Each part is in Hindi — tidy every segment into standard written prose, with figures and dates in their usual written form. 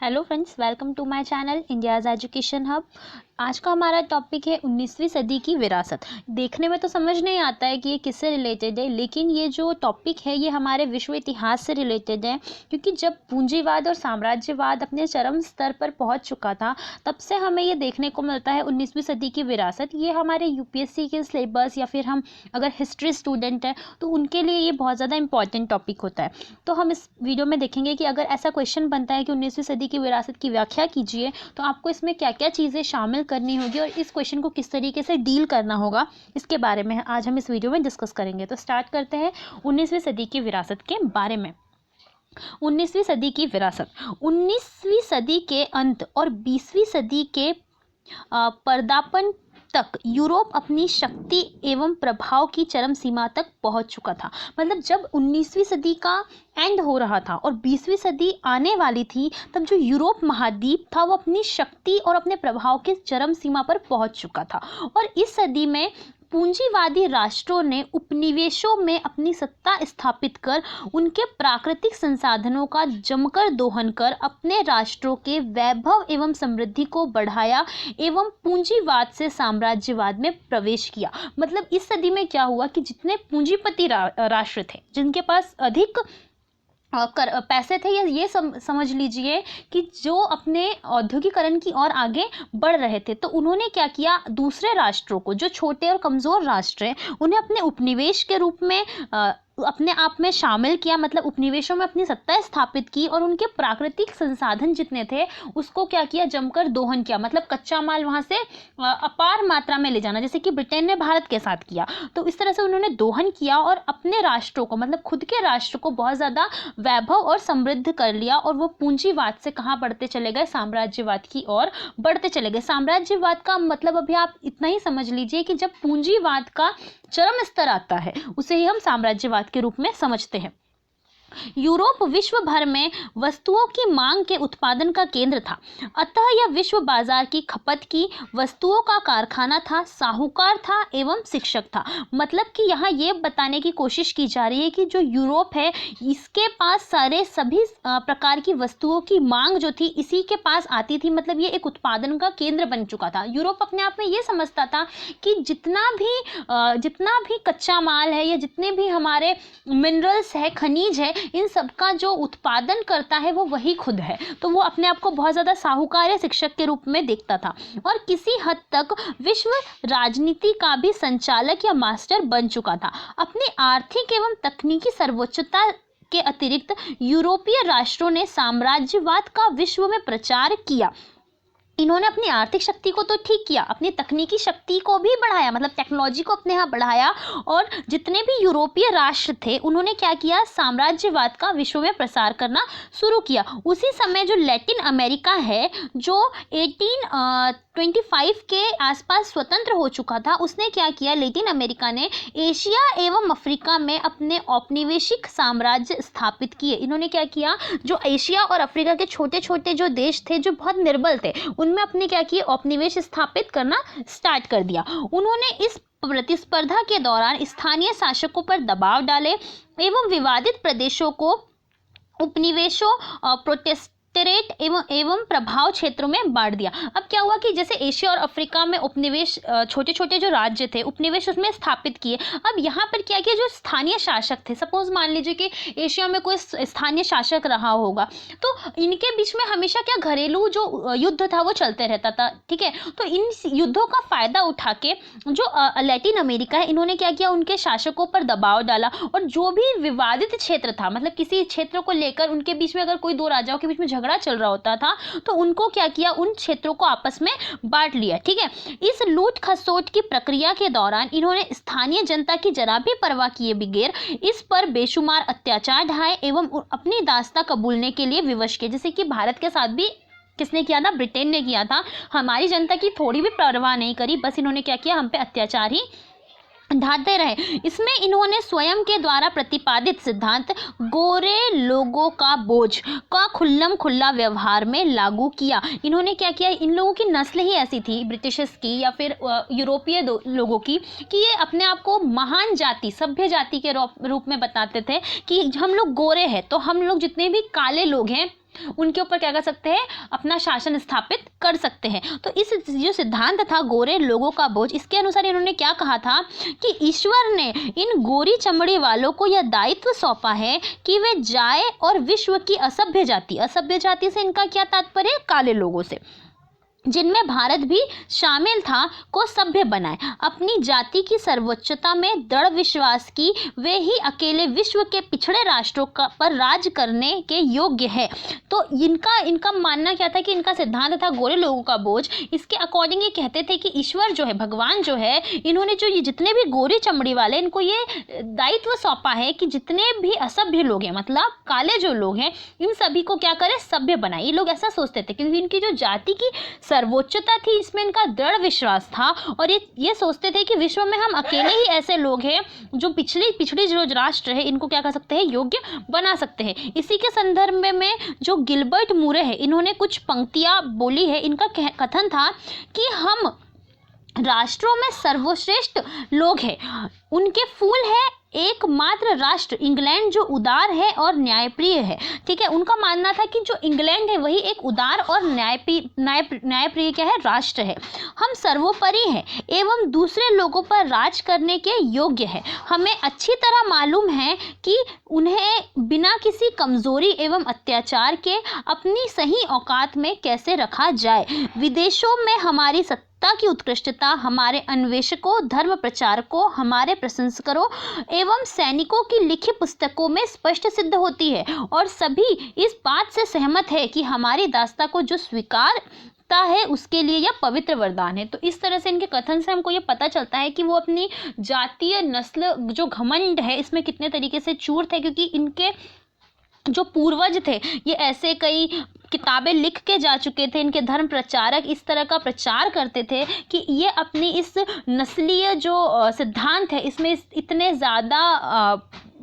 Hello friends, welcome to my channel India's education hub. आज का हमारा टॉपिक है 19वीं सदी की विरासत। देखने में तो समझ नहीं आता है कि ये किससे रिलेटेड है, लेकिन ये जो टॉपिक है ये हमारे विश्व इतिहास से रिलेटेड है। क्योंकि जब पूंजीवाद और साम्राज्यवाद अपने चरम स्तर पर पहुंच चुका था, तब से हमें ये देखने को मिलता है 19वीं सदी की विरासत। ये हमारे यूपीएससी के सिलेबस या फिर हम अगर हिस्ट्री स्टूडेंट हैं तो उनके लिए ये बहुत ज़्यादा इंपॉर्टेंट टॉपिक होता है। तो हम इस वीडियो में देखेंगे कि अगर ऐसा क्वेश्चन बनता है कि 19वीं सदी की विरासत की व्याख्या कीजिए, तो आपको इसमें क्या क्या चीज़ें शामिल करनी होगी और इस क्वेश्चन को किस तरीके से डील करना होगा, इसके बारे में आज हम इस वीडियो में डिस्कस करेंगे। तो स्टार्ट करते हैं 19वीं सदी की विरासत के बारे में। 19वीं सदी की विरासत 19वीं सदी के अंत और 20वीं सदी के पर्दापण तक यूरोप अपनी शक्ति एवं प्रभाव की चरम सीमा तक पहुंच चुका था। मतलब जब 19वीं सदी का एंड हो रहा था और 20वीं सदी आने वाली थी, तब जो यूरोप महाद्वीप था वो अपनी शक्ति और अपने प्रभाव के चरम सीमा पर पहुंच चुका था। और इस सदी में पूंजीवादी राष्ट्रों ने उपनिवेशों में अपनी सत्ता स्थापित कर उनके प्राकृतिक संसाधनों का जमकर दोहन कर अपने राष्ट्रों के वैभव एवं समृद्धि को बढ़ाया एवं पूंजीवाद से साम्राज्यवाद में प्रवेश किया। मतलब इस सदी में क्या हुआ कि जितने पूंजीपति राष्ट्र थे, जिनके पास अधिक पैसे थे, या ये समझ लीजिए कि जो अपने औद्योगिकरण की ओर आगे बढ़ रहे थे, तो उन्होंने क्या किया, दूसरे राष्ट्रों को, जो छोटे और कमज़ोर राष्ट्र हैं, उन्हें अपने उपनिवेश के रूप में अपने आप में शामिल किया। मतलब उपनिवेशों में अपनी सत्ता स्थापित की और उनके प्राकृतिक संसाधन जितने थे उसको क्या किया, जमकर दोहन किया। मतलब कच्चा माल वहाँ से अपार मात्रा में ले जाना, जैसे कि ब्रिटेन ने भारत के साथ किया। तो इस तरह से उन्होंने दोहन किया और अपने राष्ट्रों को, मतलब खुद के राष्ट्र को बहुत ज़्यादा वैभव और समृद्ध कर लिया। और वो पूंजीवाद से कहाँ बढ़ते चले गए, साम्राज्यवाद की ओर बढ़ते चले गए। साम्राज्यवाद का मतलब अभी आप इतना ही समझ लीजिए कि जब पूंजीवाद का चरम स्तर आता है, उसे ही हम साम्राज्यवाद के रूप में समझते हैं। यूरोप विश्व भर में वस्तुओं की मांग के उत्पादन का केंद्र था, अतः यह विश्व बाजार की खपत की वस्तुओं का कारखाना था, साहूकार था एवं शिक्षक था। मतलब कि यहाँ ये बताने की कोशिश की जा रही है कि जो यूरोप है, इसके पास सभी प्रकार की वस्तुओं की मांग जो थी, इसी के पास आती थी। मतलब ये एक उत्पादन का केंद्र बन चुका था। यूरोप अपने आप में ये समझता था कि जितना भी कच्चा माल है या जितने भी हमारे मिनरल्स है, खनिज है, इन सब का जो उत्पादन करता है वो वही खुद है। तो वो अपने आप को बहुत ज़्यादा साहूकार या शिक्षक के रूप में देखता था और किसी हद तक विश्व राजनीति का भी संचालक या मास्टर बन चुका था। अपनी आर्थिक एवं तकनीकी सर्वोच्चता के अतिरिक्त यूरोपीय राष्ट्रों ने साम्राज्यवाद का विश्व में प्रचार किया। इन्होंने अपनी आर्थिक शक्ति को तो ठीक किया, अपनी तकनीकी शक्ति को भी बढ़ाया, मतलब टेक्नोलॉजी को अपने यहाँ बढ़ाया। और जितने भी यूरोपीय राष्ट्र थे उन्होंने क्या किया, साम्राज्यवाद का विश्व में प्रसार करना शुरू किया। उसी समय जो लैटिन अमेरिका है, जो 1825 के आसपास स्वतंत्र हो चुका था, उसने क्या किया, लैटिन अमेरिका ने एशिया एवं अफ्रीका में अपने औपनिवेशिक साम्राज्य स्थापित किए। इन्होंने क्या किया, जो एशिया और अफ्रीका के छोटे छोटे जो देश थे, जो बहुत निर्बल थे, उनमें अपने क्या किए, औपनिवेश स्थापित करना स्टार्ट कर दिया। उन्होंने इस प्रतिस्पर्धा के दौरान स्थानीय शासकों पर दबाव डाले एवं विवादित प्रदेशों को उपनिवेशों प्रोटेस्टेरेट एवं प्रभाव क्षेत्रों में बांट दिया। अब क्या हुआ कि जैसे एशिया और अफ्रीका में उपनिवेश, छोटे छोटे जो राज्य थे, उपनिवेश उसमें स्थापित किए। अब यहाँ पर क्या किया, जो स्थानीय शासक थे, सपोज मान लीजिए कि एशिया में कोई स्थानीय शासक रहा होगा, तो इनके बीच में हमेशा क्या, घरेलू जो युद्ध था वो चलते रहता था। ठीक है, तो इन युद्धों का फायदा उठा के जो लैटिन अमेरिका है, इन्होंने क्या किया, उनके शासकों पर दबाव डाला और जो भी विवादित क्षेत्र था, मतलब किसी क्षेत्र को लेकर उनके बीच में अगर कोई दो राजाओं के बीच में झगड़ा चल रहा होता था, तो उनको क्या किया, उन क्षेत्रों को आपस में बांट लिया। ठीक है, इस लूट खसोट की प्रक्रिया के दौरान इन्होंने स्थानीय जनता की जरा भी परवाह किए बगैर इस पर बेशुमार अत्याचार ढाए एवं अपनी दास्तां कबूलने के लिए विवश किए। जैसे कि भारत के साथ भी किसने किया था, ब्रिटेन ने किया था। हमारी जनता की थोड़ी भी परवाह नहीं करी, बस इन्होंने क्या किया, हम पे अत्याचार ही ढाते रहे। इसमें इन्होंने स्वयं के द्वारा प्रतिपादित सिद्धांत गोरे लोगों का बोझ का खुल्लम खुल्ला व्यवहार में लागू किया। इन्होंने क्या किया, इन लोगों की नस्ल ही ऐसी थी, ब्रिटिशर्स की या फिर यूरोपीय लोगों की, कि ये अपने आप को महान जाति, सभ्य जाति के रूप में बताते थे कि हम लोग गोरे हैं, तो हम लोग जितने भी काले लोग हैं उनके ऊपर क्या कर सकते हैं, अपना शासन स्थापित कर सकते हैं। तो इस जो सिद्धांत था गोरे लोगों का बोझ, इसके अनुसार इन्होंने क्या कहा था कि ईश्वर ने इन गोरी चमड़ी वालों को यह दायित्व सौंपा है कि वे जाए और विश्व की असभ्य जाति से इनका क्या तात्पर्य, काले लोगों से, जिनमें भारत भी शामिल था, को सभ्य बनाए। अपनी जाति की सर्वोच्चता में दृढ़ विश्वास की वे ही अकेले विश्व के पिछड़े राष्ट्रों पर राज करने के योग्य है। तो इनका मानना क्या था कि इनका सिद्धांत था गोरे लोगों का बोझ। इसके अकॉर्डिंग ये कहते थे कि ईश्वर जो है, भगवान जो है, इन्होंने जो ये जितने भी गोरी चमड़ी वाले, इनको ये दायित्व सौंपा है कि जितने भी असभ्य लोग हैं, मतलब काले जो लोग हैं, इन सभी को क्या करें, सभ्य बनाए। ये लोग ऐसा सोचते थे क्योंकि इनकी जो जाति की सर्वोच्चता थी, इसमें इनका दृढ़ विश्वास था और ये सोचते थे कि विश्व में हम अकेले ही ऐसे लोग हैं जो पिछड़ी जो राष्ट्र है, इनको क्या कर सकते हैं, योग्य बना सकते हैं। इसी के संदर्भ में जो गिलबर्ट मूरे है, इन्होंने कुछ पंक्तियां बोली है। इनका कथन था कि हम राष्ट्रों में सर्वश्रेष्ठ लोग हैं, उनके फूल है एकमात्र राष्ट्र इंग्लैंड जो उदार है और न्यायप्रिय है। ठीक है, उनका मानना था कि जो इंग्लैंड है वही एक उदार और न्यायप्रिय क्या है, राष्ट्र है। हम सर्वोपरि हैं एवं दूसरे लोगों पर राज करने के योग्य है। हमें अच्छी तरह मालूम है कि उन्हें बिना किसी कमजोरी एवं अत्याचार के अपनी सही औकात में कैसे रखा जाए। विदेशों में हमारी सत्ता की उत्कृष्टता हमारे अन्वेषकों, धर्म प्रचारकों, हमारे प्रशंसकों एवं सैनिकों की लिखी पुस्तकों में स्पष्ट सिद्ध होती है और सभी इस बात से सहमत है कि हमारी दास्ता को जो स्वीकारता है उसके लिए यह पवित्र वरदान है। तो इस तरह से इनके कथन से हमको ये पता चलता है कि वो अपनी जातीय नस्ल जो घमंड है इसमें कितने तरीके से चूर थे, क्योंकि इनके जो पूर्वज थे ये ऐसे कई किताबें लिख के जा चुके थे। इनके धर्म प्रचारक इस तरह का प्रचार करते थे कि ये अपनी इस नस्लीय जो सिद्धांत है इसमें इतने ज़्यादा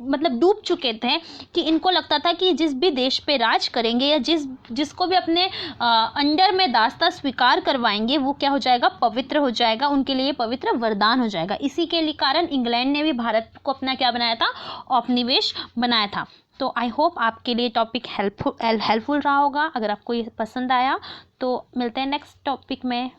मतलब डूब चुके थे कि इनको लगता था कि जिस भी देश पे राज करेंगे या जिसको भी अपने अंडर में दास्ता स्वीकार करवाएंगे वो क्या हो जाएगा, पवित्र हो जाएगा, उनके लिए पवित्र वरदान हो जाएगा। इसी के लिए कारण इंग्लैंड ने भी भारत को अपना क्या बनाया था, औपनिवेश बनाया था। तो आई होप आपके लिए टॉपिक हेल्पफुल रहा होगा। अगर आपको ये पसंद आया तो मिलते हैं नेक्स्ट टॉपिक में।